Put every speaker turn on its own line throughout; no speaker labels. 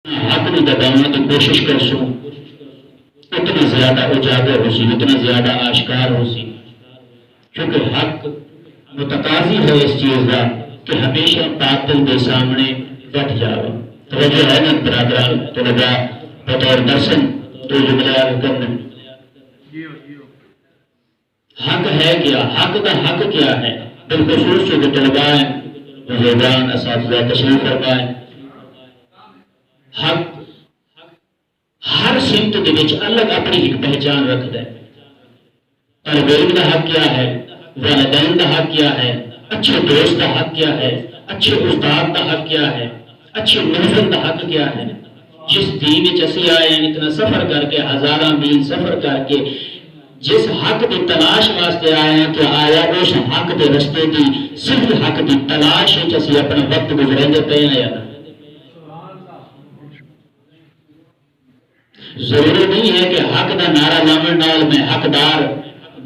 حق نو دبانے کی کوشش کرسوں اتنا زیادہ اجاگر ہو سی، اتنا زیادہ آشکار ہو سی، کیونکہ حق متقاضی ہے اس چیز کا کہ ہمیشہ باطل کے سامنے ڈٹ جاؤ۔ توجہ ہے نا برادران طلبا بطور درسن تو جملہ کرنا حق ہے کیا، حق کا حق کیا ہے؟ بالخصوص جو طلباء ہیں، بزرگان اساتذہ تشریف فرمائیں، حق ہر سمت کے وچ الگ اپنی ایک پہچان رکھتا ہے۔ طالب علم کا حق کیا ہے، والدین کا حق کیا ہے، اچھے دوست کا حق کیا ہے، اچھے استاد کا حق کیا ہے، اچھے ملزم کا حق کیا ہے۔ جس دین وچ اسی آئے ہیں اتنا سفر کر کے، ہزاراں میل سفر کر کے جس حق کی تلاش واسطے آئے ہیں، کہ آیا اس حق کے رستے کی صرف حق کی تلاش ہے، اسی اپنا وقت گزریں پے ہیں یا نہ۔ ضروری نہیں ہے کہ حق دا نعرہ لامن نال میں حقدار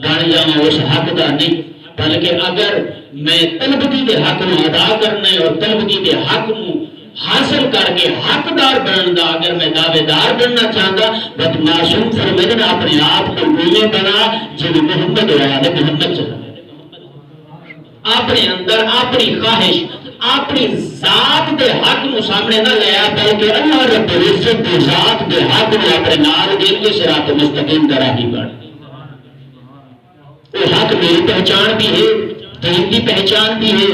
بن جاؤں، اس حق دا نہیں، بلکہ اگر میں طلبگی کے حق نو ادا کرنے اور طلبگی کے حق نو حاصل کر کے حقدار بننا، اگر میں دعوے دار بننا چاہتا، بس معصوم فرمیدن اپنے آپ کو اوے بنا جب محمد وعد محمد چلا، اپنے اندر اپنی خواہش اپنی ذات دے حق نو سامنے نہ لیا، بلکہ اللہ رب العزت دے ذات دے حق نو اپنے نال دے کے صراط مستقیم کا راہی بن۔ وہ حق میری پہچان بھی ہے، دین کی پہچان بھی ہے،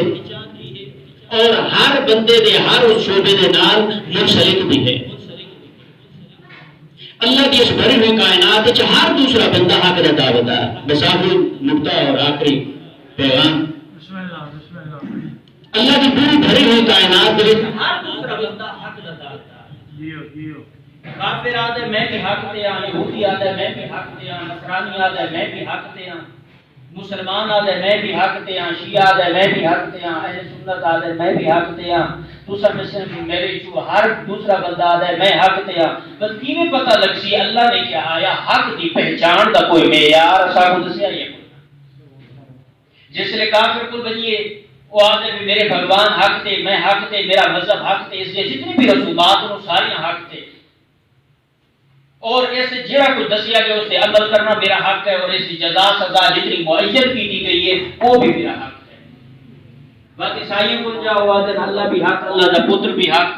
اور ہر بندے دے ہر اس شعبے دے نال منسلک بھی ہے۔ اللہ کی اس بھری ہوئی کائنات وچ ہر دوسرا بندہ حق دا دعویدار۔ بس آخری نقطہ اور آخری پیغام، اللہ کی پوری بھری ہوئی کائنات میں ہر دوسرا بندہ حق دا دعویدار۔ کافر آدھے میں بھی حق تے ہاں، یہودی آدھے میں بھی حق تے ہاں، نصرانی آدھے میں بھی حق تے ہاں، مسلمان آدھے میں بھی حق تے ہاں، شیعہ آدھے میں بھی حق تے ہاں، اہل سنت آدھے میں بھی حق تے ہاں، دوسرا مسلم میرے چو ہر دوسرا بندہ آدھے میں حق تے ہاں۔ بس کیویں پتہ لگ سی اللہ نے کیا آیا حق دی پہچان دا کوئی معیار اساں کو دسیا یہ جس لئے کافر کو بنیے وہ آدھے بھی میرے بھگوان حق تے، میں حق تے، میرا مذہب حق تے، اس لیے جتنی بھی رسومات انہوں ساری حق تے، اور اس جڑا کو دسیا گیا اس سے عمل کرنا میرا حق ہے، اور اس کی جزا سزا جتنی معین کی دی گئی ہے وہ بھی میرا حق ہے۔ بات عیسائیوں کو جاؤ آدھے اللہ بھی حق، اللہ دا پتر بھی حق،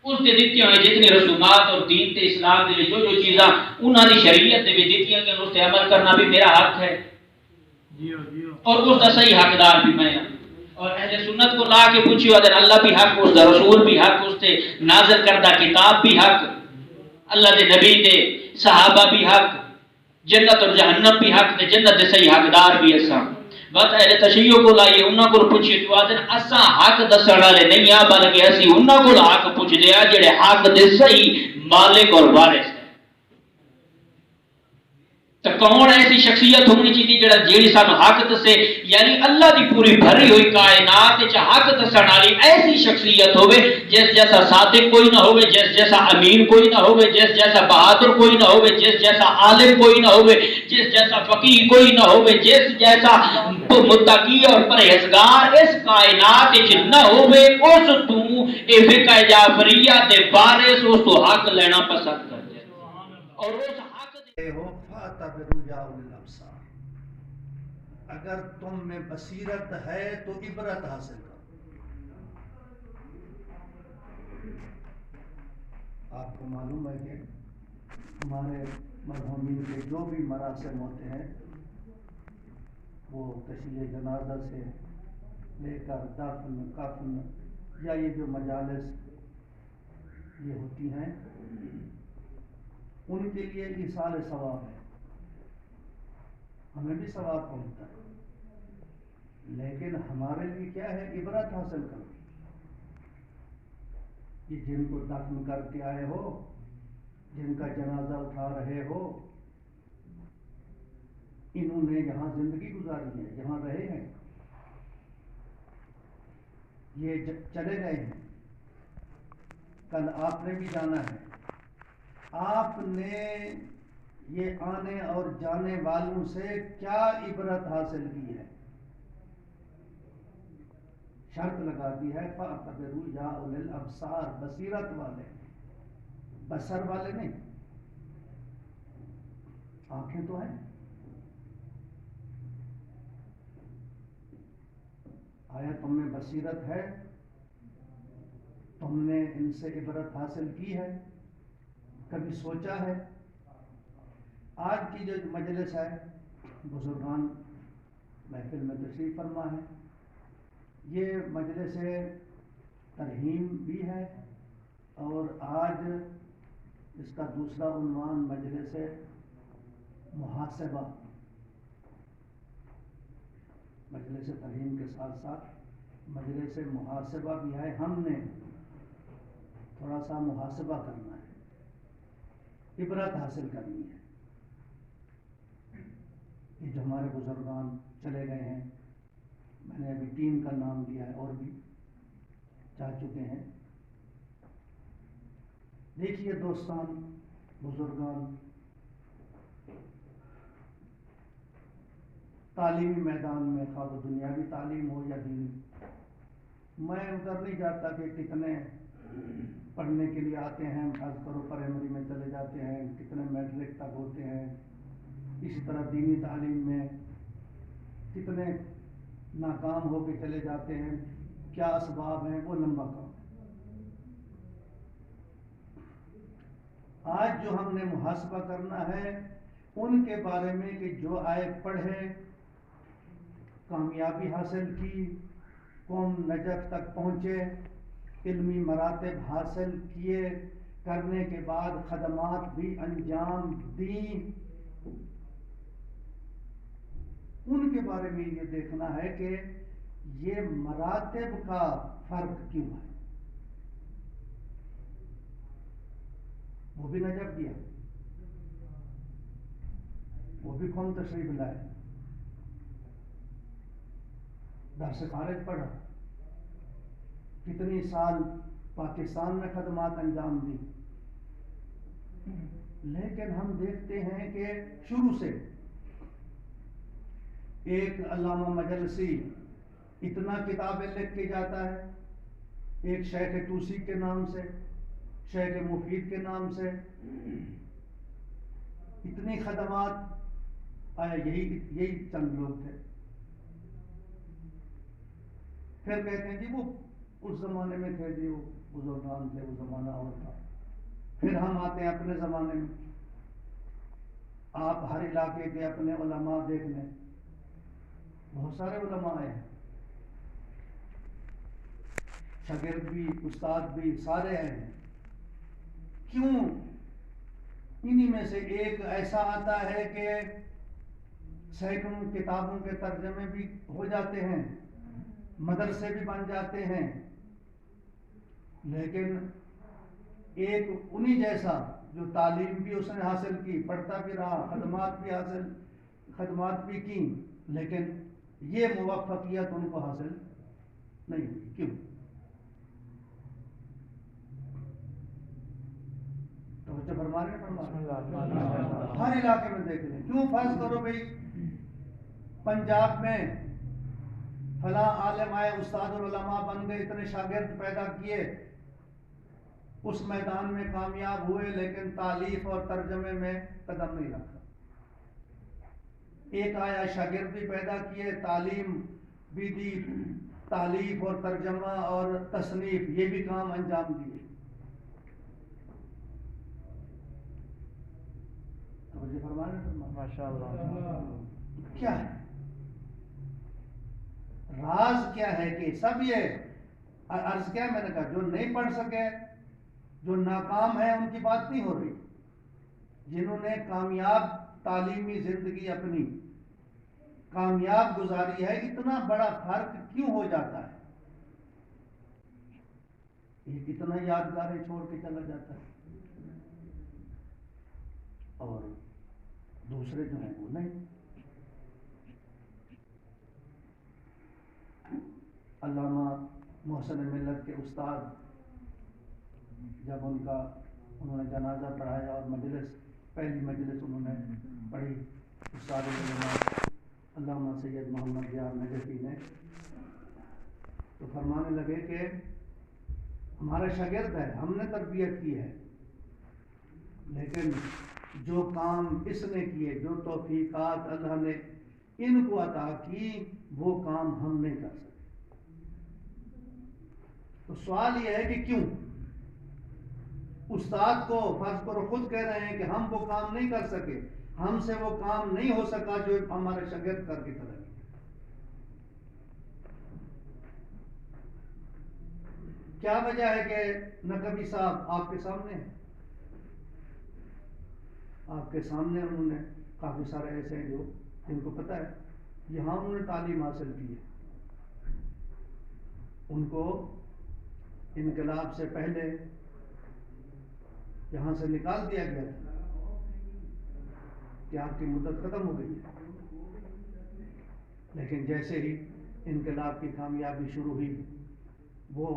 اس نے دیتی ہوئے جتنی رسومات اور دین تے اسلام دے جو جو چیزاں انہوں نے شریعت دے بھی دیتی ہیں کہ اس سے عمل کرنا بھی میرا حق ہے، اور اس کا صحیح حقدار بھی میں ہوں۔ اور اہل سنت کو لا کے پوچھو اگر اللہ بھی حق، اس کا رسول بھی حق، اس سے نازل کردہ کتاب بھی حق، اللہ دے نبی دے صحابہ بھی حق، جنت اور جہنم بھی حق، دے جنت دے صحیح حقدار بھی اساں۔ بات اہل تشیع کو لائیے انہاں کو پوچھئے تو آدھن اساں حق دسن والے نہیں آ، بلکہ اسی انہاں کو حق پوچھ دیا جڑے حق دے صحیح مالک اور وارث ہیں۔ تو کون ایسی شخصیت ہونی چاہیے جڑا جیڑی سانو حق دسے، یعنی اللہ دی پوری بھری ہوئی کائنات وچ حق دسن والی ایسی شخصیت ہوے جس جیسا صادق کوئی نہ ہوے، جس جیسا امین کوئی نہ ہوے، جس جیسا بہادر کوئی نہ ہوے، جس جیسا عالم کوئی نہ ہوے، جس جیسا فقیہ کوئی نہ ہوے، جس جیسا متقی اور پرہیزگار اس کائنات وچ نہ ہوے، اس تو اے فقہ جعفریہ دے وارث اس تو حق لینا پسند کرتے ہیں، اور اس حق
اگر تم میں بصیرت ہے تو عبرت حاصل کرو۔ آپ کو معلوم ہے کہ ہمارے مرحومین کے جو بھی مراسم ہوتے ہیں وہ تشییع جنازہ سے لے کر دفن کفن یا یہ جو مجالس یہ ہوتی ہیں ان کے لیے ایصال ثواب ہے، ہمیں بھی ثواب پہنچتا ہے، لیکن ہمارے لیے کیا ہے؟ عبرت حاصل کرو کہ جن کو دفن کر کے آئے ہو، جن کا جنازہ اٹھا رہے ہو، انہوں نے یہاں زندگی گزاری ہے، یہاں رہے ہیں، یہ چلے گئے ہیں، کل آپ نے بھی جانا ہے، آپ نے یہ آنے اور جانے والوں سے کیا عبرت حاصل کی ہے؟ شرط لگا دی ہے فَأَعْتَبِرُوا يَا أُولِي الْأَبْصَارِ، بصیرت والے بصر والے نہیں، آنکھیں تو ہیں. آیا تم میں بصیرت ہے؟ تم نے ان سے عبرت حاصل کی ہے؟ کبھی سوچا ہے؟ آج کی جو مجلس ہے، بزرگان محفل میں تشریف فرما ہے، یہ مجلس ترہیم بھی ہے، اور آج اس کا دوسرا عنوان مجلس محاسبہ. مجلس ترہیم کے ساتھ ساتھ مجلس محاسبہ بھی ہے. ہم نے تھوڑا سا محاسبہ کرنا ہے، عبرت حاصل کرنی ہے. یہ جو ہمارے بزرگان چلے گئے ہیں، میں نے ابھی 3 کا نام لیا ہے، اور بھی جا چکے ہیں. دیکھیے دوستان، بزرگان تعلیمی میدان میں، خواہ وہ دنیاوی تعلیم ہو یا دینی، میں ادھر نہیں جاتا کہ کتنے پڑھنے کے لیے آتے ہیں، فرض کرو پرائمری میں چلے جاتے ہیں، کتنے میٹرک تک ہوتے ہیں. اسی طرح دینی تعلیم میں کتنے ناکام ہو کے چلے جاتے ہیں، کیا اسباب ہیں، وہ لمبا کام. آج جو ہم نے محاسبہ کرنا ہے ان کے بارے میں کہ جو آئے پڑھے، کامیابی حاصل کی، قوم نجات تک پہنچے، علمی مراتب حاصل کیے، کرنے کے بعد خدمات بھی انجام دیں. ان کے بارے میں یہ دیکھنا ہے کہ یہ مراتب کا فرق کیوں ہے. وہ بھی نجف دیا، وہ بھی قوم تشریف لائے، درس خارج پڑھا، کتنی سال پاکستان میں خدمات انجام دی. لیکن ہم دیکھتے ہیں کہ شروع سے ایک علامہ مجلسی اتنا کتابیں لکھ کے جاتا ہے، ایک شیخ توسی کے نام سے، شیخ مفید کے نام سے، اتنی خدمات. آیا یہی چند لوگ تھے. پھر کہتے ہیں جی وہ اس زمانے میں تھے، جی وہ بزرگان تھے، وہ زمانہ اور تھا. پھر ہم آتے ہیں اپنے زمانے میں. آپ ہر علاقے کے اپنے علماء دیکھ لیں، بہت سارے علماء آئے ہیں، شاگرد بھی، استاد بھی، سارے ہیں. کیوں؟ انہی میں سے ایک ایسا آتا ہے کہ سینکڑوں کتابوں کے ترجمے بھی ہو جاتے ہیں، مدرسے بھی بن جاتے ہیں، لیکن ایک انہی جیسا جو تعلیم بھی اس نے حاصل کی، پڑھتا بھی رہا، خدمات بھی کی، لیکن یہ موفقیت ان کو حاصل نہیں ہوئی. کیوں؟ توجہ فرمانے ہر علاقے میں دیکھ لیں. کیوں؟ فرض کرو بھائی پنجاب میں فلاں عالم آئے، استاد العلماء بن گئے، اتنے شاگرد پیدا کیے، اس میدان میں کامیاب ہوئے، لیکن تالیف اور ترجمے میں قدم نہیں رکھا. ایک آیا، شاگرد بھی پیدا کیے، تعلیم بھی دی، تالیف اور ترجمہ اور تصنیف یہ بھی کام انجام دیے. توجہ فرمانے ماشاءاللہ. کیا ہے راز؟ کیا ہے کہ سب یہ عرض کیا میں نے کہا، جو نہیں پڑھ سکے، جو ناکام ہے، ان کی بات نہیں ہو رہی. جنہوں نے کامیاب تعلیمی زندگی اپنی کامیاب گزاری ہے، اتنا بڑا فرق کیوں ہو جاتا ہے؟ ایک اتنا یادگار چھوڑ کے چلا جاتا ہے اور دوسرے جو ہیں وہ نہیں. علامہ محسن ملت کے استاد جب انہوں نے جنازہ پڑھایا اور پہلی مجلس انہوں نے پڑھی، استاد علامہ سید محمد یار نجفی نے، تو فرمانے لگے کہ ہمارا شاگرد ہے، ہم نے تربیت کی ہے، لیکن جو کام اس نے کیے، جو توفیقات اللہ نے ان کو عطا کی، وہ کام ہم نہیں کر سکتے۔ تو سوال یہ ہے کہ کیوں؟ استاد کو فرض کرو خود کہہ رہے ہیں کہ ہم وہ کام نہیں کر سکے، ہم سے وہ کام نہیں ہو سکا جو ہمارے شاگرد کر کے چلا گیا۔ کیا وجہ ہے کہ نقوی صاحب آپ کے سامنے ہیں؟ آپ کے سامنے انہوں نے کافی سارے ایسے ہیں جو جن کو پتہ ہے یہاں انہوں نے تعلیم حاصل کی ہے، ان کو انقلاب سے پہلے یہاں سے نکال دیا گیا تھا کہ آپ کی مدت ختم ہو گئی ہے، لیکن جیسے ہی انقلاب کی کامیابی شروع ہوئی، وہ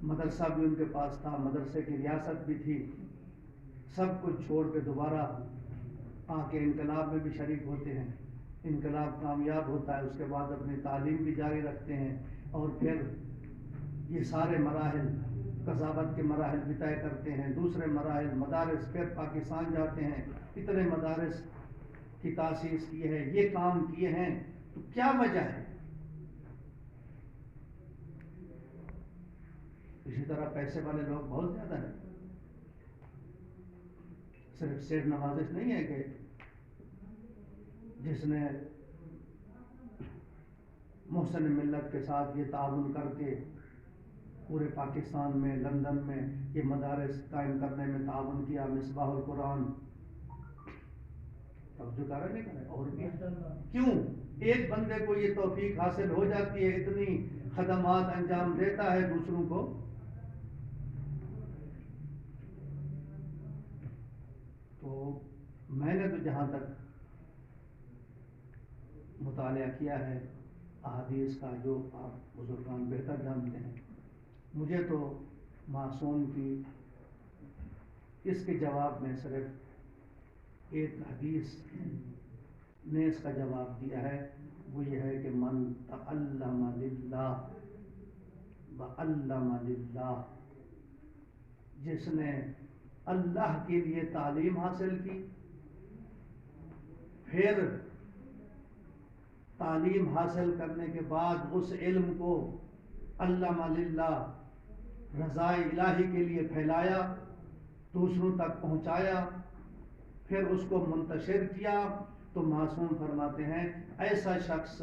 مدرسہ بھی ان کے پاس تھا، مدرسے کی ریاست بھی تھی، سب کچھ چھوڑ کے دوبارہ آ کے انقلاب میں بھی شریک ہوتے ہیں، انقلاب کامیاب ہوتا ہے، اس کے بعد اپنی تعلیم بھی جاری رکھتے ہیں، اور پھر یہ سارے مراحل، قضاوت کے مراحل بھی طے کرتے ہیں، دوسرے مراحل مدارس، پھر پاکستان جاتے ہیں، اتنے مدارس کی تاسیس کی ہے، یہ کام کیے ہیں۔ تو کیا وجہ ہے؟ اسی طرح پیسے والے لوگ بہت زیادہ ہیں، صرف سیٹ نوازش نہیں ہے کہ جس نے محسن ملت کے ساتھ یہ تعاون کر کے پورے پاکستان میں، لندن میں یہ مدارس قائم کرنے میں تعاون کیا، مصباح القرآن، توجہ کر رہے نہیں کرے، اور بھی کیوں ایک بندے کو یہ توفیق حاصل ہو جاتی ہے، اتنی خدمات انجام دیتا ہے دوسروں کو؟ تو میں نے تو جہاں تک مطالعہ کیا ہے احادیث کا، جو آپ بزرگان بہتر جانتے ہیں، مجھے تو معصوم کی اس کے جواب میں صرف ایک حدیث نے اس کا جواب دیا ہے، وہ یہ ہے کہ من تعلم للہ وعلم للہ، جس نے اللہ کے لیے تعلیم حاصل کی، پھر تعلیم حاصل کرنے کے بعد اس علم کو علم للہ، رضا الہی کے لیے پھیلایا، دوسروں تک پہنچایا، پھر اس کو منتشر کیا، تو معصوم فرماتے ہیں ایسا شخص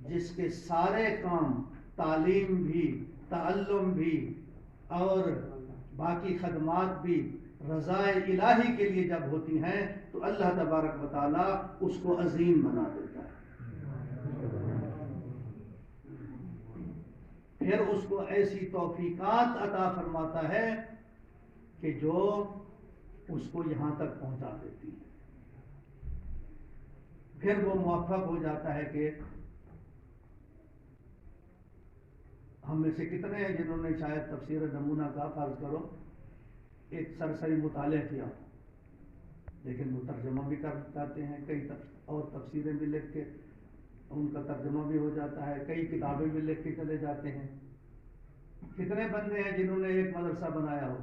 جس کے سارے کام، تعلیم بھی، تعلم بھی اور باقی خدمات بھی رضا الہی کے لیے جب ہوتی ہیں، تو اللہ تبارک و تعالیٰ اس کو عظیم بنا دیتا ہے، پھر اس کو ایسی توفیقات عطا فرماتا ہے کہ جو اس کو یہاں تک پہنچا دیتی ہے، پھر وہ موفق ہو جاتا ہے۔ کہ ہم میں سے کتنے ہیں جنہوں نے شاید تفسیر نمونہ کا فرض کرو ایک سرسری مطالعہ کیا، لیکن وہ ترجمہ بھی کر جاتے ہیں، کئی اور تفسیریں بھی لکھ کے ان کا ترجمہ بھی ہو جاتا ہے، کئی کتابیں بھی لکھ کے چلے جاتے ہیں۔ کتنے بندے ہیں جنہوں نے ایک مدرسہ بنایا ہو؟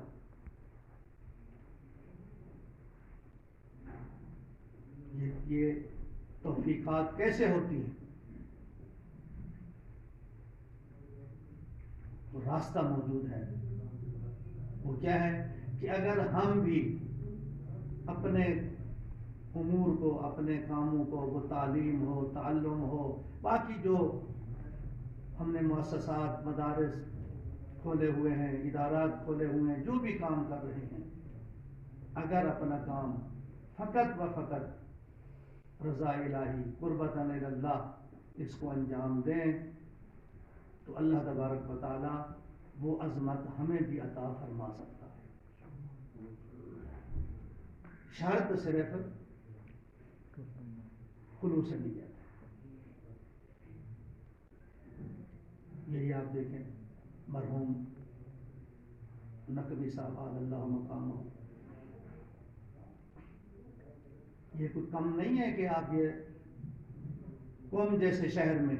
یہ توفیقات کیسے ہوتی ہیں؟ تو راستہ موجود ہے، وہ کیا ہے کہ اگر ہم بھی اپنے امور کو، اپنے کاموں کو، وہ تعلیم ہو، تعلم ہو، باقی جو ہم نے مؤسسات، مدارس کھولے ہوئے ہیں، ادارات کھولے ہوئے ہیں، جو بھی کام کر رہے ہیں، اگر اپنا کام فقط و فقط رضا الہی، قربت اللہ، اس کو انجام دیں، تو اللہ تبارک و تعالی وہ عظمت ہمیں بھی عطا فرما سکتا ہے۔ شرط صرف خلوص نیت ہے۔ یہی آپ دیکھیں مرحوم نقوی صاحب علی اللہ مقامہ، یہ کوئی کم نہیں ہے کہ آپ یہ قوم جیسے شہر میں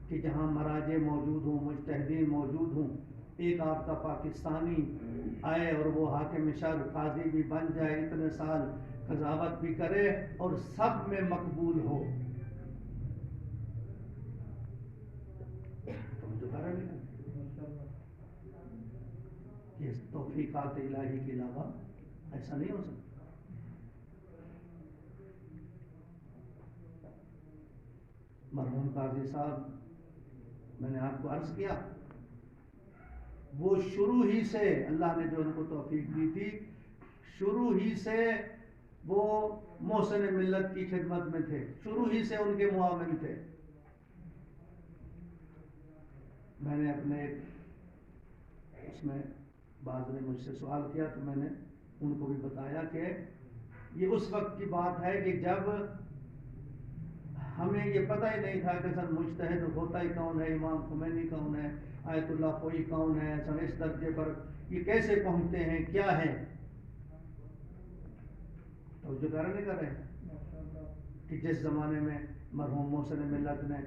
کہ جہاں مراجع موجود ہوں، مجتہدین موجود ہوں، ایک آپ کا پاکستانی آئے اور وہ حاکم مصر قاضی بھی بن جائے، اتنے سال قضاوت بھی کرے اور سب میں مقبول ہو، تو جو کارن ہے کہ توفیقات الہی کے علاوہ ایسا نہیں ہو سکتا۔ مرحوم قاضی صاحب، میں نے آپ کو عرض کیا، وہ شروع ہی سے اللہ نے جو ان کو توفیق دی تھی، شروع ہی سے وہ محسن ملت کی خدمت میں تھے، شروع ہی سے ان کے معاون تھے۔ میں نے اپنے اس میں بعض نے مجھ سے سوال کیا تو میں نے ان کو بھی بتایا کہ یہ اس وقت کی بات ہے کہ جب ہمیں یہ پتہ ہی نہیں تھا کہ سر مجتہد ہوتا ہی کون ہے، امام خمینی کون ہے، آیت اللہ خوئی کون ہے، سر اس درجے پر یہ کیسے پہنچتے ہیں، کیا ہے، تو جو کر نہیں کر رہے ہیں کہ جس زمانے میں مرحوم محسن ملت نے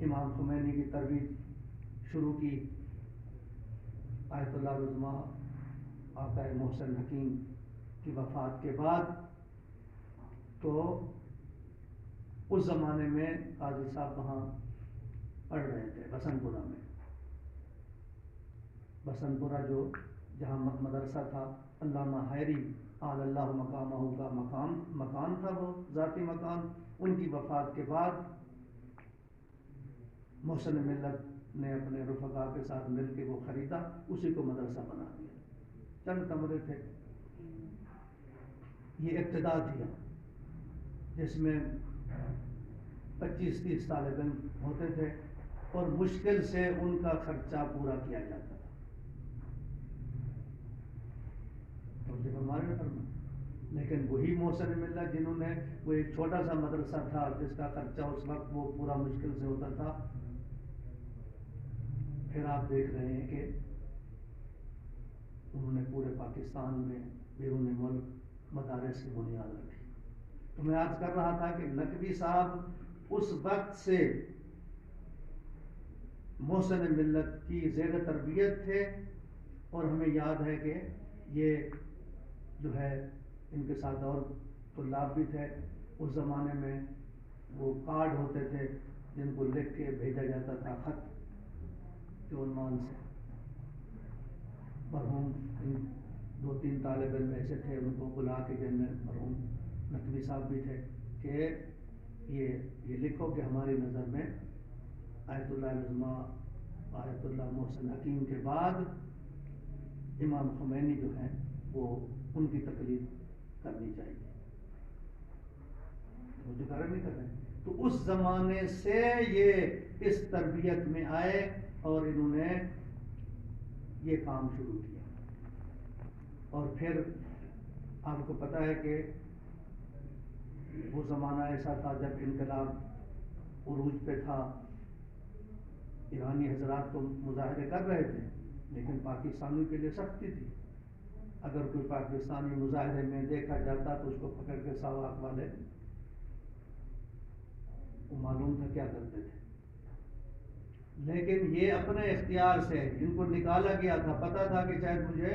امام خمینی کی ترویج شروع کی، آیت اللہ رضما آقا محسن حکیم کی وفات کے بعد، تو اس زمانے میں قاضی صاحب وہاں پڑھ رہے تھے بسن پورہ میں، بسن پورہ جو جہاں مدرسہ تھا علامہ حیری آل اللہ مقامہ کا مکان تھا، وہ ذاتی مکان، ان کی وفات کے بعد محسن ملت نے اپنے رفقا کے ساتھ مل کے وہ خریدا، اسی کو مدرسہ بنا دیا، چند کمرے تھے، یہ ابتدا دیا جس میں 25-30 طالب علم ہوتے تھے اور مشکل سے ان کا خرچہ پورا کیا جاتا تھا۔ لیکن وہی محسن ملت جنہوں نے وہ ایک چھوٹا سا مدرسہ تھا جس کا خرچہ اس وقت وہ پورا مشکل سے ہوتا تھا، پھر آپ دیکھ رہے ہیں کہ انہوں نے پورے پاکستان میں بیرون ملک مدارس کی بنیاد رکھی۔ تو میں عرض کر رہا تھا کہ نقوی صاحب اس وقت سے محسن ملت کی زیر تربیت تھے، اور ہمیں یاد ہے کہ یہ جو ہے ان کے ساتھ اور طلاب بھی تھے، اس زمانے میں وہ کارڈ ہوتے تھے جن کو لکھ کے بھیجا جاتا تھا خط کے عنوان سے۔ مرحوم 2-3 طالب علم ایسے تھے، ان کو بلا کے جن میں مرحوم نقوی صاحب بھی تھے کہ یہ لکھو کہ ہماری نظر میں آیت اللہ رضما آیت اللہ محسن حکیم کے بعد امام خمینی جو ہیں وہ ان کی تقلید کرنی چاہیے، وہ جو کر نہیں کر رہے ہیں۔ تو اس زمانے سے یہ اس تربیت میں آئے اور انہوں نے یہ کام شروع کیا، اور پھر آپ کو پتہ ہے کہ وہ زمانہ ایسا تھا جب انقلاب عروج پہ تھا، ایرانی حضرات تو مظاہرے کر رہے تھے لیکن پاکستانیوں کے لیے سختی تھی، اگر کوئی پاکستانی مظاہرے میں دیکھا جاتا تو اس کو پکڑ کے ساواک والے وہ معلوم تھا کیا کرتے تھے۔ لیکن یہ اپنے اختیار سے ان کو نکالا گیا تھا، پتا تھا کہ شاید مجھے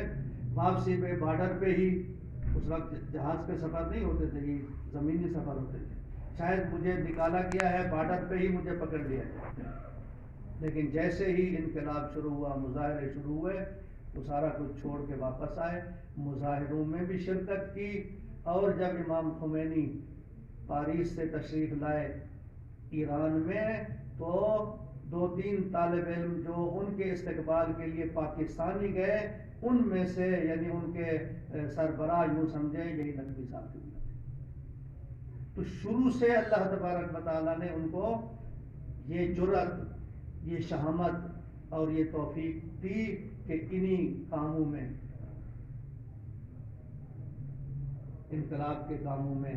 واپسی پہ بارڈر پہ ہی، اس وقت جہاز پہ سفر نہیں ہوتے تھے، یہ زمینی سفر ہوتے تھے، شاید مجھے نکالا گیا ہے بارڈر پہ ہی مجھے پکڑ لیا جائے۔ لیکن جیسے ہی انقلاب شروع ہوا، مظاہرے شروع ہوئے، وہ سارا کچھ چھوڑ کے واپس آئے، مظاہروں میں بھی شرکت کی، اور جب امام خمینی پاریس سے تشریف لائے ایران میں تو 2-3 طالب علم جو ان کے استقبال کے لیے پاکستانی گئے، ان میں سے یعنی ان کے سربراہ یوں سمجھے یہی نقوی صاحب کی تھی۔ تو شروع سے اللہ تبارک و تعالیٰ نے ان کو یہ جرأت، یہ شہامت اور یہ توفیق دی کہ انہی کاموں میں، انقلاب کے کاموں میں،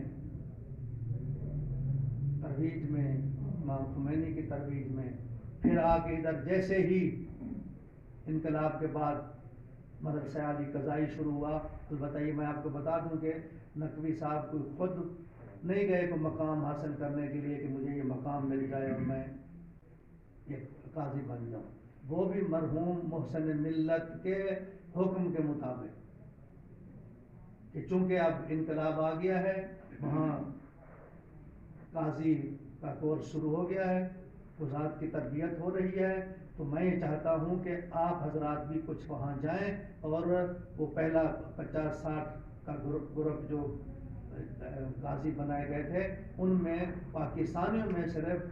ترویج میں، امام خمینی کی ترویج میں، پھر آگے ادھر جیسے ہی انقلاب کے بعد مدرسہ علی قضائی شروع ہوا، تو بتائیے میں آپ کو بتا دوں کہ نقوی صاحب کوئی خود نہیں گئے کوئی مقام حاصل کرنے کے لیے کہ مجھے یہ مقام مل جائے اور میں یہ قاضی بن جاؤں، وہ بھی مرحوم محسن ملت کے حکم کے مطابق، کہ چونکہ اب انقلاب آ گیا ہے، وہاں قاضی کا کورس شروع ہو گیا ہے، وزارت کی تربیت ہو رہی ہے، تو میں یہ چاہتا ہوں کہ آپ حضرات بھی کچھ وہاں جائیں، اور وہ پہلا 50-60 کا گروپ جو قاضی بنائے گئے تھے، ان میں پاکستانیوں میں صرف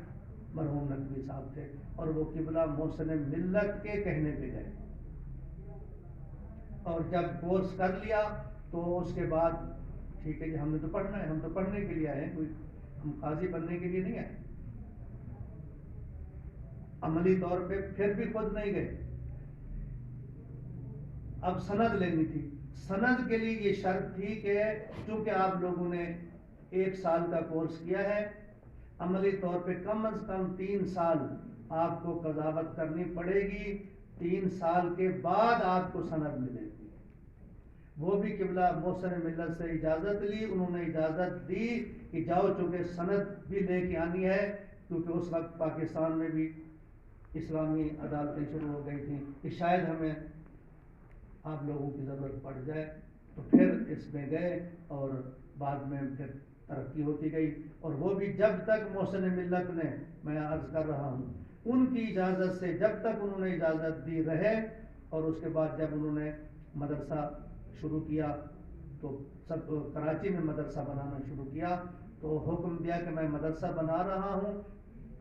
مرحوم نقوی صاحب تھے، اور وہ قبلہ محسن ملت کے کہنے پہ گئے، اور جب کورس کر لیا تو اس کے بعد ٹھیک ہے جی، ہم نے تو پڑھنا ہے، ہم تو پڑھنے کے لیے آئے ہیں، کوئی ہم قاضی بننے کے لیے نہیں آئے۔ عملی طور پہ پھر بھی خود نہیں گئے، اب سند لینی تھی۔ سند کے لیے یہ شرط تھی کہ چونکہ آپ لوگوں نے 1 سال کا کورس کیا ہے، عملی طور پہ کم از کم 3 سال آپ کو قضاوت کرنی پڑے گی، 3 سال کے بعد آپ کو سند ملے گی۔ وہ بھی قبلہ محسن ملت سے اجازت لی، انہوں نے اجازت دی کہ جاؤ، چونکہ سند بھی لے کے آنی ہے، کیونکہ اس وقت پاکستان میں بھی اسلامی عدالتیں شروع ہو گئی تھیں کہ شاید ہمیں آپ لوگوں کی ضرورت پڑ جائے، تو پھر اس میں گئے، اور بعد میں پھر ترقی ہوتی گئی، اور وہ بھی جب تک محسن ملت نے، میں عرض کر رہا ہوں، ان کی اجازت سے جب تک انہوں نے اجازت دی رہے، اور اس کے بعد جب انہوں نے مدرسہ شروع کیا تو سب کراچی میں مدرسہ بنانا شروع کیا، تو حکم دیا کہ میں مدرسہ بنا رہا ہوں۔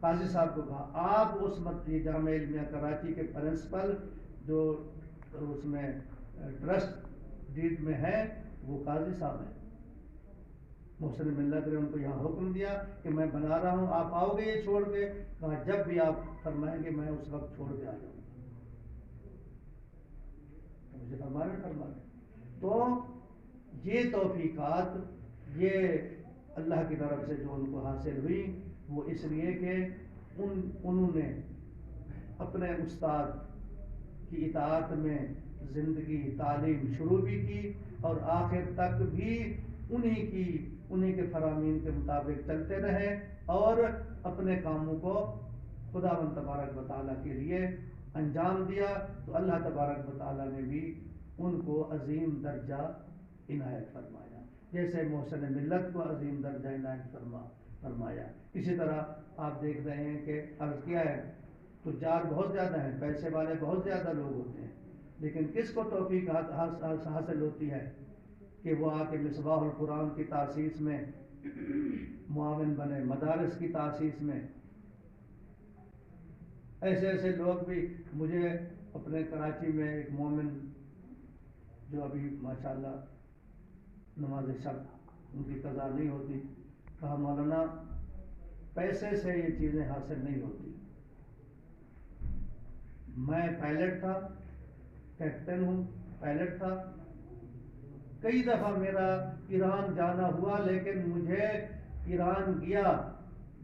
قاضی صاحب کو کہا آپ اس جامعہ علمیہ کراچی کے پرنسپل جو اس میں ٹرسٹ ڈیڈ میں ہے، وہ قاضی صاحب ہیں۔ محسن ملت نے ان کو یہاں حکم دیا کہ میں بنا رہا ہوں، آپ آؤ گے یہ چھوڑ کے؟ کہا جب بھی آپ فرمائیں گے میں اس وقت چھوڑ کے آ جاؤں گا۔ مجھے فرما رہے۔ تو یہ توفیقات یہ اللہ کی طرف سے جو ان کو حاصل ہوئی، وہ اس لیے کہ انہوں نے اپنے استاد کی اطاعت میں زندگی تعلیم شروع بھی کی، اور آخر تک بھی انہی کے فرامین کے مطابق چلتے رہے، اور اپنے کاموں کو خداوند تبارک و تعالیٰ کے لیے انجام دیا، تو اللہ تبارک و تعالیٰ نے بھی ان کو عظیم درجہ عنایت فرمایا، جیسے محسن ملت کو عظیم درجہ عنایت فرمایا۔ اسی طرح آپ دیکھ رہے ہیں کہ عرض کیا ہے، تجار بہت زیادہ ہیں، پیسے والے بہت زیادہ لوگ ہوتے ہیں، لیکن کس کو توفیق حاصل ہوتی ہے کہ وہ آ کے مصباح القرآن کی تاسیس میں معاون بنے، مدارس کی تاسیس میں۔ ایسے لوگ بھی، مجھے اپنے کراچی میں ایک مومن جو ابھی ماشاءاللہ نماز شب ان کی قضا نہیں ہوتی، کہا مولانا پیسے سے یہ چیزیں حاصل نہیں ہوتی، میں پائلٹ تھا، کیپٹن ہوں، پائلٹ تھا، کئی دفعہ میرا ایران جانا ہوا، لیکن مجھے ایران گیا،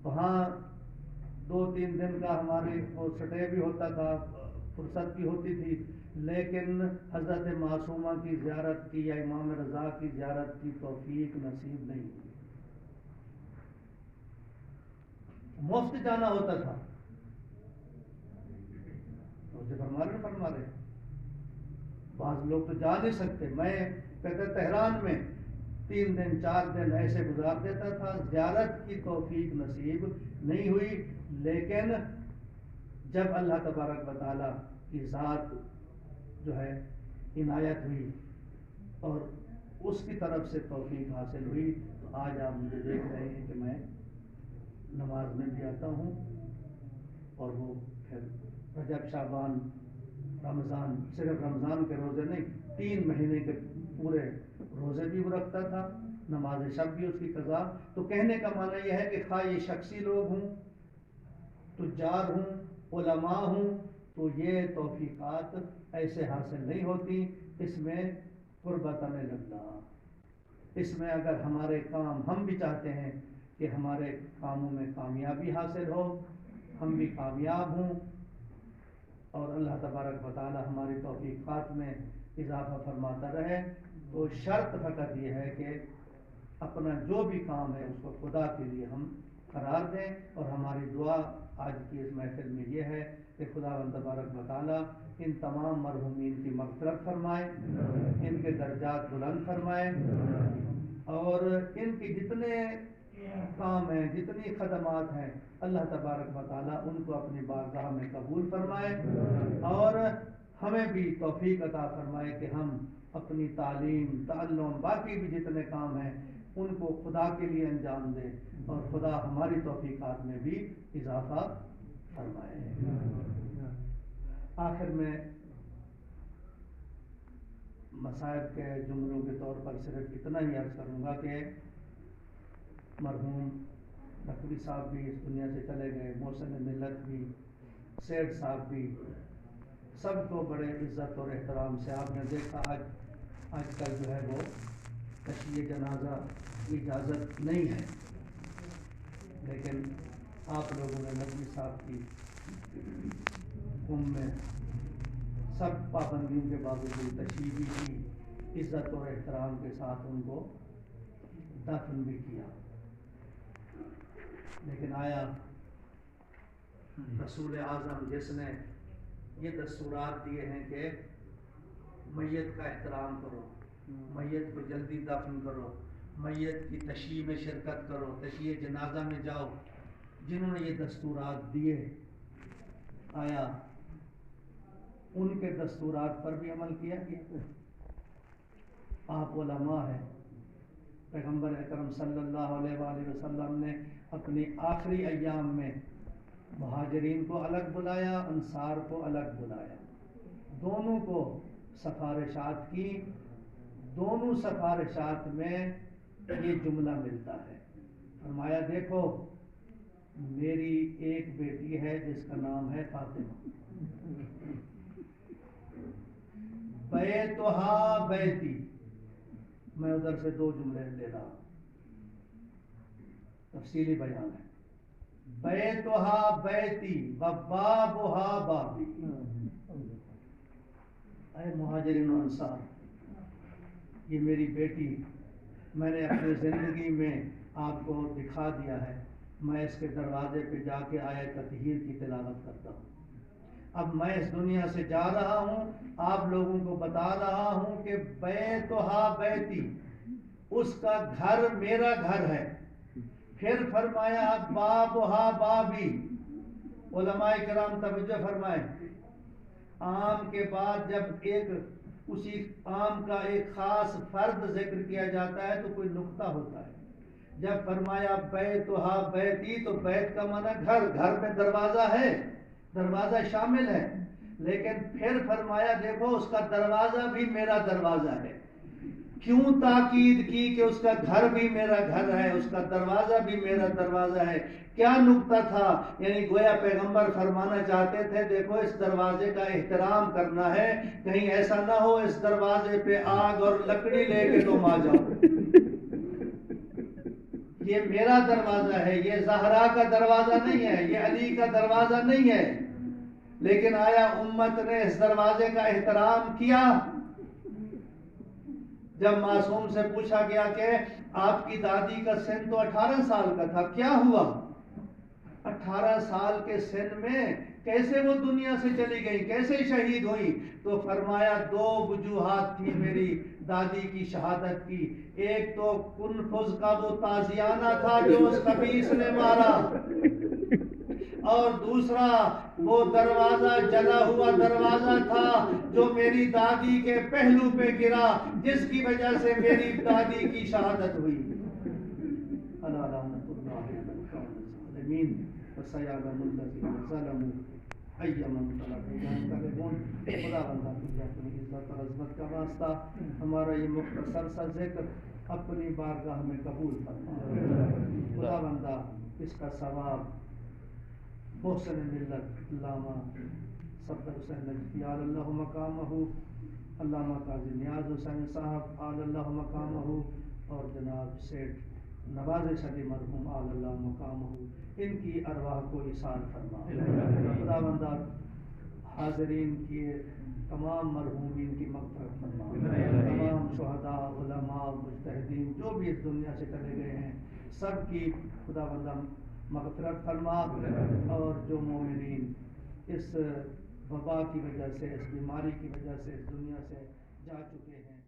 وہاں 2-3 دن کا ہماری وہ سٹے بھی ہوتا تھا، فرصت بھی ہوتی تھی، لیکن حضرت معصومہ کی زیارت کی یا امام رضا کی زیارت کی توفیق نصیب نہیں ہوئی، مفت جانا ہوتا تھا۔ فرما رہے بعض لوگ تو جا نہیں سکتے، میں کہتے تہران میں 3 دن 4 دن ایسے گزار دیتا تھا، زیارت کی توفیق نصیب نہیں ہوئی، لیکن جب اللہ تبارک و تعالیٰ کی ذات جو ہے عنایت ہوئی اور اس کی طرف سے توفیق حاصل ہوئی، تو آج آپ مجھے دیکھ رہے ہیں کہ میں نماز میں بھی آتا ہوں، اور وہ پھر رجب شعبان رمضان، صرف رمضان کے روزے نہیں، 3 مہینے کے پورے روزے بھی وہ رکھتا تھا، نماز شب بھی اس کی قضا۔ تو کہنے کا معنی یہ ہے کہ خواہ یہ شخصی لوگ ہوں، تجار ہوں، علماء ہوں، تو یہ توفیقات ایسے حاصل نہیں ہوتی، اس میں قربتاً لگنا، اس میں اگر ہمارے کام، ہم بھی چاہتے ہیں کہ ہمارے کاموں میں کامیابی حاصل ہو، ہم بھی کامیاب ہوں، اور اللہ تبارک و تعالی ہماری توفیقات میں اضافہ فرماتا رہے، تو شرط فقط یہ ہے کہ اپنا جو بھی کام ہے اس کو خدا کے لیے ہم قرار دیں، اور ہماری دعا آج کی اس محفل میں یہ ہے کہ خداوند تبارک و تعالیٰ ان تمام مرحومین کی مغفرت فرمائے، ان کے درجات بلند فرمائے، اور ان کی جتنے کام ہیں، جتنی خدمات ہیں، اللہ تبارک و تعالیٰ ان کو اپنی بارگاہ میں قبول فرمائے، اور ہمیں بھی توفیق عطا فرمائے کہ ہم اپنی تعلیم، تعلم، باقی بھی جتنے کام ہیں ان کو خدا کے لیے انجام دیں، اور خدا ہماری توفیقات میں بھی اضافہ فرمائے۔ آخر میں مصائب کے جملوں کے طور پر صرف اتنا ہی عرض کروں گا کہ مرحوم نقوی صاحب بھی اس دنیا سے چلے گئے، محسن ملت بھی، سیٹھ صاحب بھی، سب کو بڑے عزت اور احترام سے آپ نے دیکھا آج کل جو ہے وہ تشییع جنازہ کی اجازت نہیں ہے، لیکن آپ لوگوں نے نقوی صاحب کی میں سب پابندیوں کے باوجود تشییع بھی کی، عزت اور احترام کے ساتھ ان کو دفن بھی کیا۔ لیکن آیا رسول اعظم جس نے یہ دستورات دیے ہیں کہ میت کا احترام کرو، میت کو جلدی دفن کرو، میت کی تشییع میں شرکت کرو، تشییع جنازہ میں جاؤ، جنہوں نے یہ دستورات دیے، آیا ان کے دستورات پر بھی عمل کیا گیا؟ آپ علماء ہیں، پیغمبر اکرم صلی اللہ علیہ وآلہ وسلم نے اپنی آخری ایام میں مہاجرین کو الگ بلایا، انصار کو الگ بلایا، دونوں کو سفارشات کی، دونوں سفارشات میں یہ جملہ ملتا ہے، فرمایا دیکھو میری ایک بیٹی ہے جس کا نام ہے فاطمہ، بیتھا بیتی، میں ادھر سے دو جملے لے رہا ہوں، تفصیلی بیان ہے، بیتھا بیتی و بابھا بابی، اے مہاجرین و انصار، یہ میری بیٹی میں نے اپنی زندگی میں آپ کو دکھا دیا ہے، میں اس کے دروازے پہ جا کے آیت تطہیر کی تلاوت کرتا ہوں، اب میں اس دنیا سے جا رہا ہوں، آپ لوگوں کو بتا رہا ہوں کہ بیتھا بیتی، اس کا گھر میرا گھر ہے، پھر فرمایا بابھا بابی، علماء کرام توجہ فرمائیں، آم کے بعد جب ایک اسی آم کا ایک خاص فرد ذکر کیا جاتا ہے تو کوئی نقطہ ہوتا ہے، جب فرمایا بیتھا بیتی تو بیت کا معنی گھر، گھر میں دروازہ ہے، دروازہ شامل ہے، لیکن پھر فرمایا دیکھو اس کا دروازہ بھی میرا دروازہ ہے، کیوں تاکید کی کہ اس کا گھر بھی میرا گھر ہے، اس کا دروازہ بھی میرا دروازہ ہے؟ کیا نقطہ تھا؟ یعنی گویا پیغمبر فرمانا چاہتے تھے دیکھو اس دروازے کا احترام کرنا ہے، کہیں ایسا نہ ہو اس دروازے پہ آگ اور لکڑی لے کے تم آ جاؤ، یہ میرا دروازہ ہے، یہ زہرا کا دروازہ نہیں ہے، یہ علی کا دروازہ نہیں ہے، لیکن آیا امت نے اس دروازے کا احترام کیا؟ جب معصوم سے پوچھا گیا کہ آپ کی دادی کا سن تو 18 سال کا تھا، کیا ہوا؟ 18 سال کے سن میں کیسے وہ دنیا سے چلی گئی، کیسے شہید ہوئی؟ تو فرمایا دو وجوہات تھی میری دادی کی شہادت کی، ایک تو کنفذ کا وہ تازیانہ تھا جو اس خبیث نے مارا، اور دوسرا وہ دروازہ جلا ہوا دروازہ تھا جو میری دادی کے پہلو پہ گرا، جس کی وجہ سے میری دادی کی شہادت ہوئی۔ الا لعنت اللہ علی الظالمین وسیعلم الذین ظلموا ای منقلب ینقلبون۔ خدا بندہ تجھے اپنی عزت اور عظمت کا واسطہ ہمارا یہ مختصر سا ذکر اپنی بارگاہ میں قبول فرما، خدا بندہ اس کا ثواب محسن ملت علامہ صفدر حسین نجفی آل اللہ مقامہ، علامہ قاضی نیاز حسین صاحب آل اللہ مقامہ، اور جناب سیٹھ نواز علی مرحوم آل اللہ مقامہ، ان کی ارواح کو ایصال فرما۔ خدا بندہ حاضرین کی تمام مرحومین کی مغفرت فرما، تمام شہداء، علماء، مجتہدین جو بھی اس دنیا سے چلے گئے ہیں سب کی خدا بندہ مغفرت فرما، اور جو مومنین اس وبا کی وجہ سے، اس بیماری کی وجہ سے اس دنیا سے جا چکے ہیں